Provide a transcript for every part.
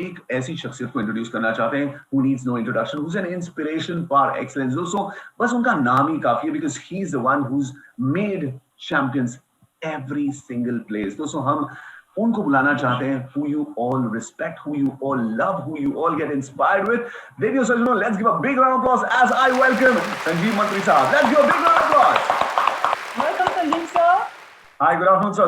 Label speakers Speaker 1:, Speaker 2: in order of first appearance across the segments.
Speaker 1: एक ऐसी शख्सियत को इंट्रोड्यूस करना चाहते हैं who needs no introduction, who's an inspiration par excellence. दोस्तों बस उनका नाम ही काफी है because he is the one who's made champions every single place. दोस्तों हम उनको बुलाना चाहते हैं who you all respect, who you all love, who you all get inspired with. Ladies and gentlemen, let's give a big round of applause as I welcome Sanjeev Mantri Sahab. Let's give a big round of applause.
Speaker 2: Welcome, Sanjeev sir.
Speaker 1: Hi, good afternoon, sir.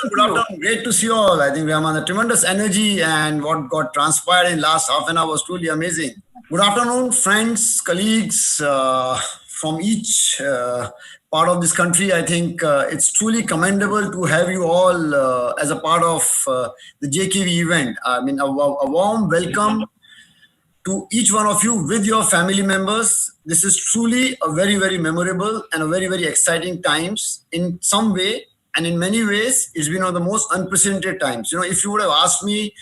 Speaker 3: Good afternoon. Great to see you all. I think we are on a tremendous energy, and what got transpired in last half an hour was truly amazing. Good afternoon, friends, colleagues from each part of this country. I think it's truly commendable to have you all as a part of the JKV event. I mean, a warm welcome to each one of you with your family members. This is truly a very, very memorable and a very, very exciting times in some way. And in many ways, it's been one of the most unprecedented times. You know, if you would have asked me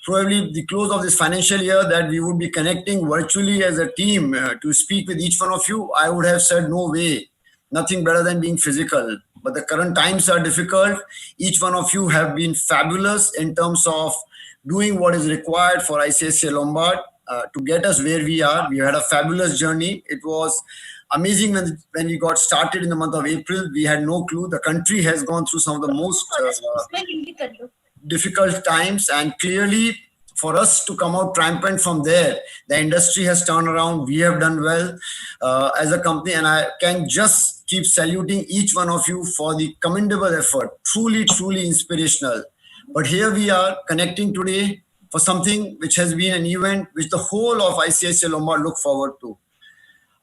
Speaker 3: probably the close of this financial year that we would be connecting virtually as a team to speak with each one of you, I would have said no way, nothing better than being physical. But the current times are difficult. Each one of you have been fabulous in terms of doing what is required for ICICI Lombard to get us where we are. We had a fabulous journey. It was amazing when we got started in the month of April. We had no clue. The country has gone through some of the most difficult times, and clearly for us to come out triumphant from there, the industry has turned around. We have done well as a company, and I can just keep saluting each one of you for the commendable effort. Truly, truly inspirational. But here we are connecting today for something which has been an event which the whole of ICICI Lombard look forward to.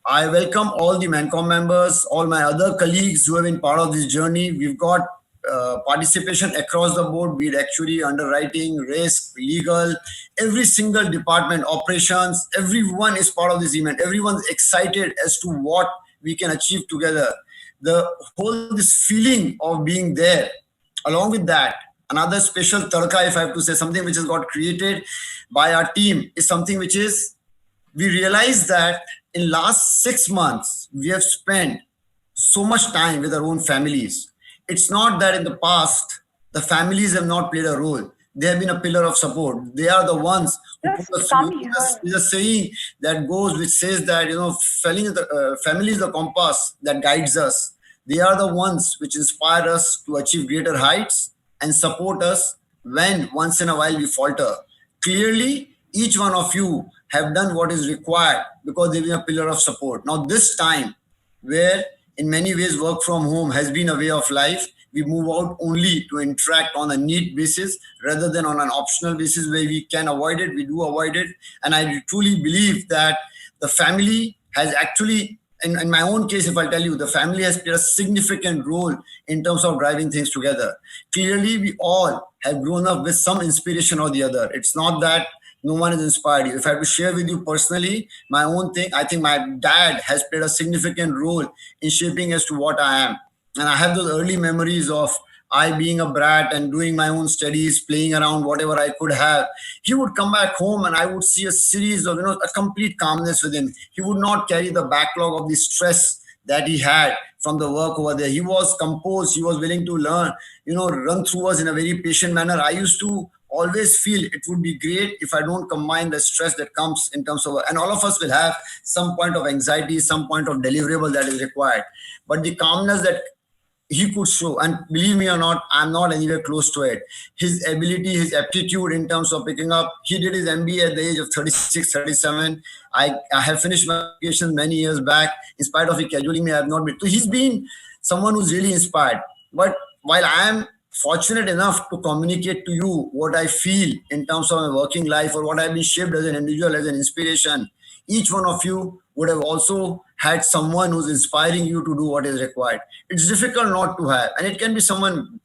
Speaker 3: I welcome all the Mancom members, all my other colleagues who have been part of this journey. We've got participation across the board, be it actuary, underwriting, risk, legal, every single department, operations, everyone is part of this event. Everyone's excited as to what we can achieve together. This feeling of being there, along with that, another special tadka, if I have to say, something which has got created by our team is something which is, we realize that in last 6 months, we have spent so much time with our own families. It's not that in the past, the families have not played a role. They have been a pillar of support. They are the ones who put us through. There's a saying that goes, which says that, you know, family is the compass that guides us. They are the ones which inspire us to achieve greater heights and support us when once in a while we falter. Clearly, each one of you have done what is required because they've been a pillar of support. Now, this time, where in many ways work from home has been a way of life, we move out only to interact on a need basis rather than on an optional basis where we can avoid it, we do avoid it. And I truly believe that the family has actually, in my own case, if I tell you, the family has played a significant role in terms of driving things together. Clearly, we all have grown up with some inspiration or the other. It's not that no one has inspired you. If I have to share with you personally, my own thing, I think my dad has played a significant role in shaping as to what I am. And I have those early memories of I being a brat and doing my own studies, playing around whatever I could have. He would come back home and I would see a series of, a complete calmness with him. He would not carry the backlog of the stress that he had from the work over there. He was composed. He was willing to learn, run through us in a very patient manner. I used to always feel it would be great if I don't combine the stress that comes in terms of, and all of us will have some point of anxiety, some point of deliverable that is required. But the calmness that he could show, and believe me or not, I'm not anywhere close to it. His ability, his aptitude in terms of picking up, he did his MBA at the age of 36, 37. I have finished my education many years back. In spite of it scheduling me, I have not been. So he's been someone who's really inspired. But while I am fortunate enough to communicate to you what I feel in terms of my working life or what I've been shaped as an individual, as an inspiration, each one of you would have also had someone who's inspiring you to do what is required. It's difficult not to have, and it can be someone,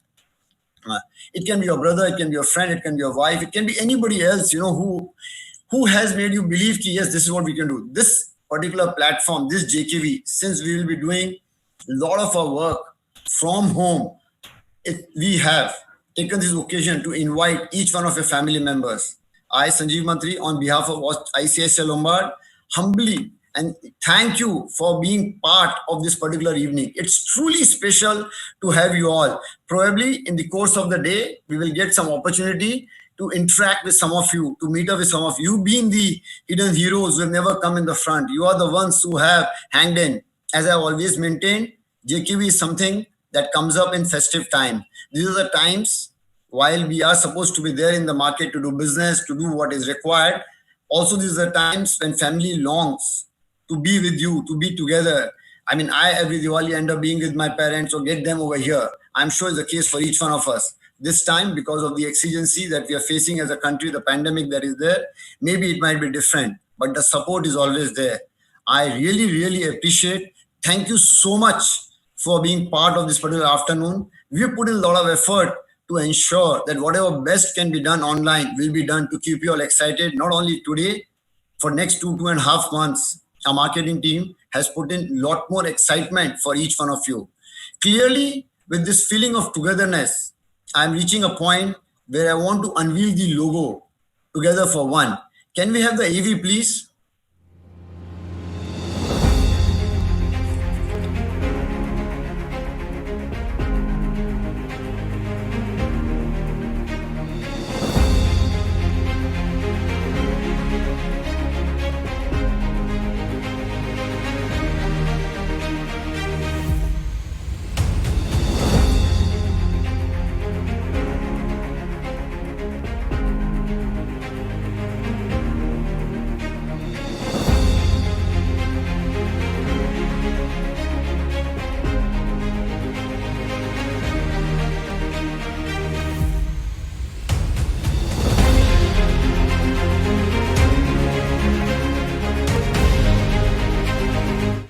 Speaker 3: it can be your brother, it can be your friend, it can be your wife, it can be anybody else, who has made you believe, yes, this is what we can do. This particular platform, this JKV, since we will be doing a lot of our work from home, we have taken this occasion to invite each one of your family members. I, Sanjeev Mantri, on behalf of ICICI Lombard, humbly and thank you for being part of this particular evening. It's truly special to have you all. Probably in the course of the day, we will get some opportunity to interact with some of you, to meet up with some of you. Being the hidden heroes who have never come in the front. You are the ones who have hanged in. As I've always maintained, JKV is something that comes up in festive time. These are the times while we are supposed to be there in the market to do business, to do what is required. Also, these are times when family longs to be with you, to be together. I mean, I every Diwali end up being with my parents or get them over here. I'm sure it's the case for each one of us. This time, because of the exigency that we are facing as a country, the pandemic that is there, maybe it might be different, but the support is always there. I really, really appreciate. Thank you so much for being part of this particular afternoon. We put in a lot of effort to ensure that whatever best can be done online will be done to keep you all excited, not only today, for next 2.5 months. Our marketing team has put in a lot more excitement for each one of you. Clearly, with this feeling of togetherness, I'm reaching a point where I want to unveil the logo together for one. Can we have the AV, please?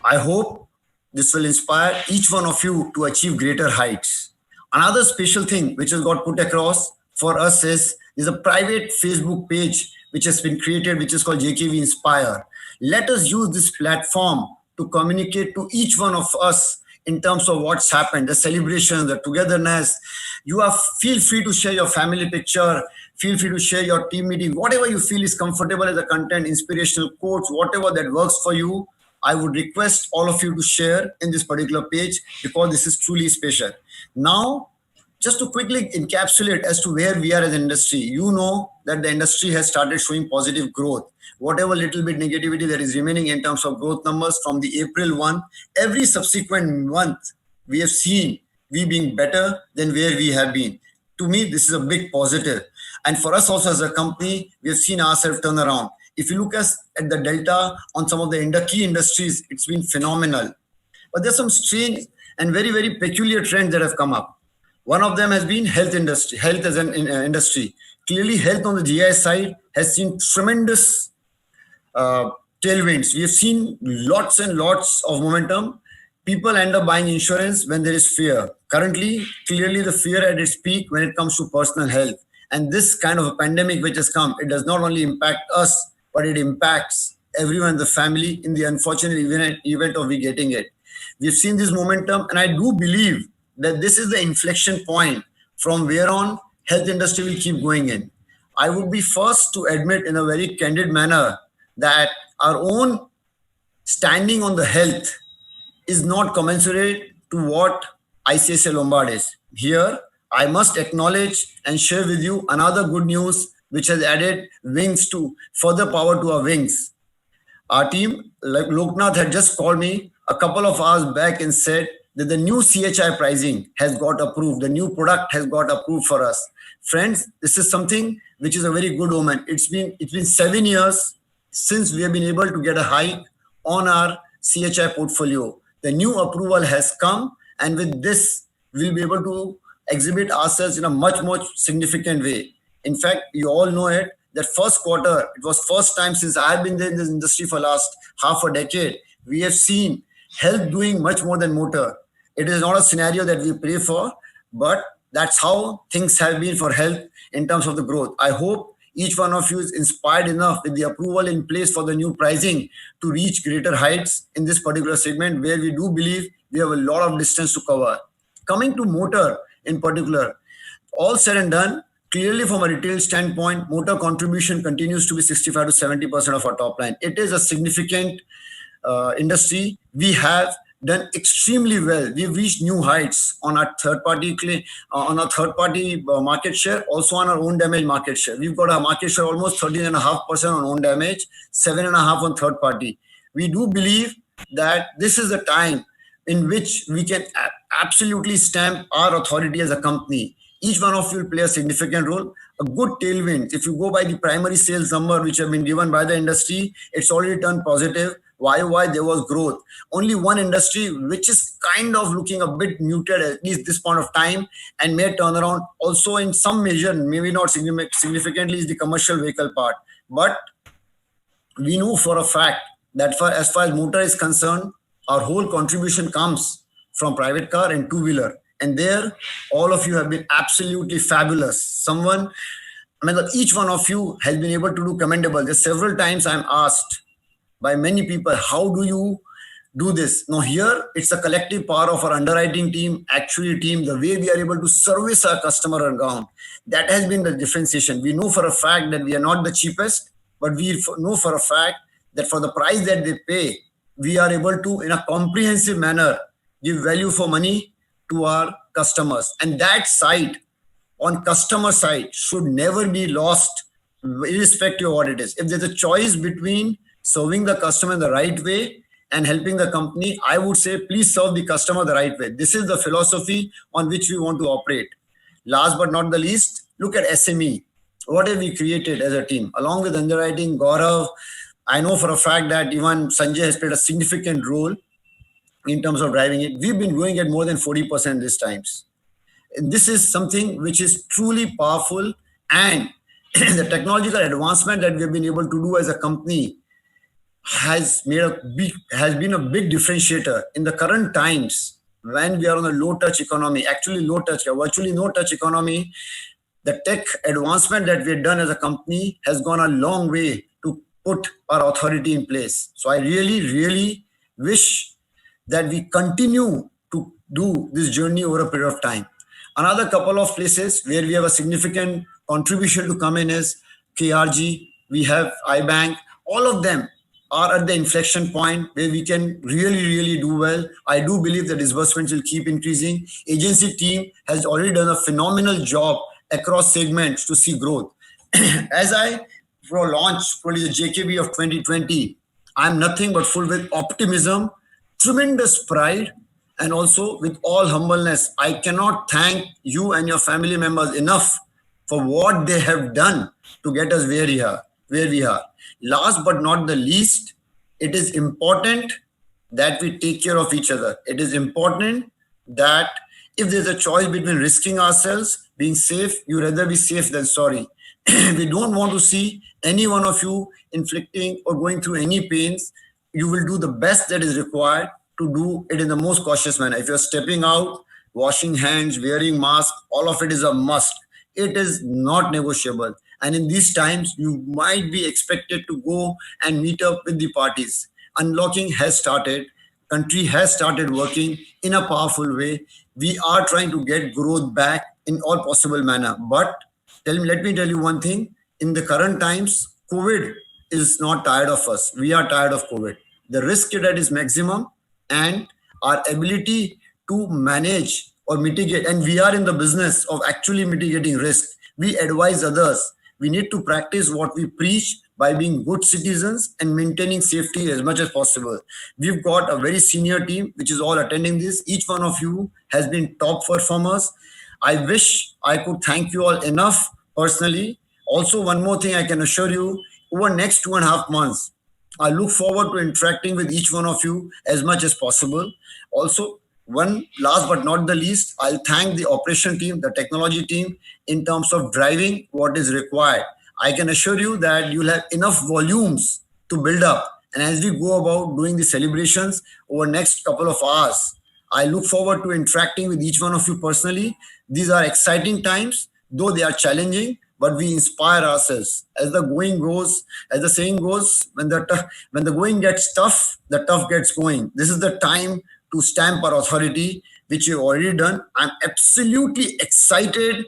Speaker 3: I hope this will inspire each one of you to achieve greater heights. Another special thing which has got put across for us is a private Facebook page which has been created, which is called JKV Inspire. Let us use this platform to communicate to each one of us in terms of what's happened, the celebration, the togetherness. You are feel free to share your family picture, feel free to share your team meeting, whatever you feel is comfortable as a content, inspirational quotes, whatever that works for you. I would request all of you to share in this particular page because this is truly special. Now, just to quickly encapsulate as to where we are as an industry, you know that the industry has started showing positive growth. Whatever little bit negativity that is remaining in terms of growth numbers from the April 1, every subsequent month we have seen we being better than where we have been. To me, this is a big positive. And for us also as a company, we have seen ourselves turn around. If you look at the delta on some of the key industries, it's been phenomenal. But there's some strange and very, very peculiar trends that have come up. One of them has been health industry, health as an industry. Clearly, health on the GI side has seen tremendous tailwinds. We have seen lots and lots of momentum. People end up buying insurance when there is fear. Currently, clearly the fear at its peak when it comes to personal health. And this kind of a pandemic which has come, it does not only impact us, but it impacts everyone in the family in the unfortunate event of we getting it. We've seen this momentum, and I do believe that this is the inflection point from where on health industry will keep going in. I would be first to admit in a very candid manner that our own standing on the health is not commensurate to what ICICI Lombard is. Here, I must acknowledge and share with you another good news which has added wings to further power to our wings. Our team, like Loknath, had just called me a couple of hours back and said that the new CHI pricing has got approved. The new product has got approved for us. Friends, this is something which is a very good omen. It's been 7 years since we have been able to get a hike on our CHI portfolio. The new approval has come, and with this, we'll be able to exhibit ourselves in a much more significant way. In fact, you all know it, that first quarter, it was first time since I've been there in this industry for last half a decade, we have seen health doing much more than motor. It is not a scenario that we pray for, but that's how things have been for health in terms of the growth. I hope each one of you is inspired enough with the approval in place for the new pricing to reach greater heights in this particular segment where we do believe we have a lot of distance to cover. Coming to motor in particular, all said and done, clearly from a retail standpoint, motor contribution continues to be 65 to 70% of our top line. It is a significant industry. We have done extremely well. We've reached new heights on our third-party market share, also on our own damage market share. We've got a market share almost 13.5% on own damage, 7.5% on third party. We do believe that this is the time in which we can absolutely stamp our authority as a company. Each one of you will play a significant role. A good tailwind, if you go by the primary sales number which have been given by the industry, it's already turned positive. Why there was growth. Only one industry which is kind of looking a bit muted at least this point of time and may turn around also in some measure, maybe not significantly, is the commercial vehicle part. But we know for a fact that as far as motor is concerned, our whole contribution comes from private car and two-wheeler. And there, all of you have been absolutely fabulous. Each one of you has been able to do commendable. There's several times I'm asked by many people, how do you do this? Now here, it's a collective power of our underwriting team, actuary team, the way we are able to service our customer on ground. That has been the differentiation. We know for a fact that we are not the cheapest, but we know for a fact that for the price that they pay, we are able to, in a comprehensive manner, give value for money to our customers. And that side, on customer side, should never be lost, irrespective of what it is. If there's a choice between serving the customer in the right way and helping the company, I would say, please serve the customer the right way. This is the philosophy on which we want to operate. Last but not the least, look at SME. What have we created as a team? Along with underwriting, Gaurav, I know for a fact that even Sanjay has played a significant role in terms of driving it. We've been growing at more than 40% these times. And this is something which is truly powerful, and the technological advancement that we've been able to do as a company has been a big differentiator in the current times when we are on a low touch economy, actually low touch, virtually no touch economy. The tech advancement that we've done as a company has gone a long way to put our authority in place. So I really wish that we continue to do this journey over a period of time. Another couple of places where we have a significant contribution to come in is KRG, we have iBank. All of them are at the inflection point where we can really do well. I do believe the disbursements will keep increasing. Agency team has already done a phenomenal job across segments to see growth. As I launch probably the JKB of 2020, I'm nothing but full with optimism, tremendous pride, and also with all humbleness. I cannot thank you and your family members enough for what they have done to get us where we are. Last but not the least, it is important that we take care of each other. It is important that if there's a choice between risking ourselves, being safe, you rather be safe than sorry. We don't want to see any one of you inflicting or going through any pains. You will do the best that is required to do it in the most cautious manner. If you're stepping out, washing hands, wearing mask, all of it is a must. It is not negotiable. And in these times, you might be expected to go and meet up with the parties. Unlocking has started. Country has started working in a powerful way. We are trying to get growth back in all possible manner. But let me tell you one thing. In the current times, COVID is not tired of us. We are tired of COVID. The risk that is maximum, and our ability to manage or mitigate, and we are in the business of actually mitigating risk. We advise others. We need to practice what we preach by being good citizens and maintaining safety as much as possible. We've got a very senior team which is all attending this. Each one of you has been top performers. I wish I could thank you all enough personally. Also, one more thing I can assure you, over next 2.5 months, I look forward to interacting with each one of you as much as possible. Also, last but not the least, I'll thank the operation team, the technology team, in terms of driving what is required. I can assure you that you'll have enough volumes to build up. And as we go about doing the celebrations over next couple of hours, I look forward to interacting with each one of you personally. These are exciting times, though they are challenging, but we inspire ourselves. As the going goes, as the saying goes, when the going gets tough, the tough gets going. This is the time to stamp our authority, which you've already done. I'm absolutely excited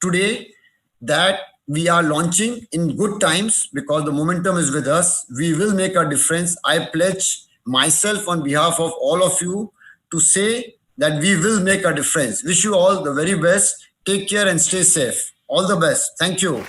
Speaker 3: today that we are launching in good times because the momentum is with us. We will make a difference. I pledge myself, on behalf of all of you, to say that we will make a difference. Wish you all the very best. Take care and stay safe. All the best. Thank you.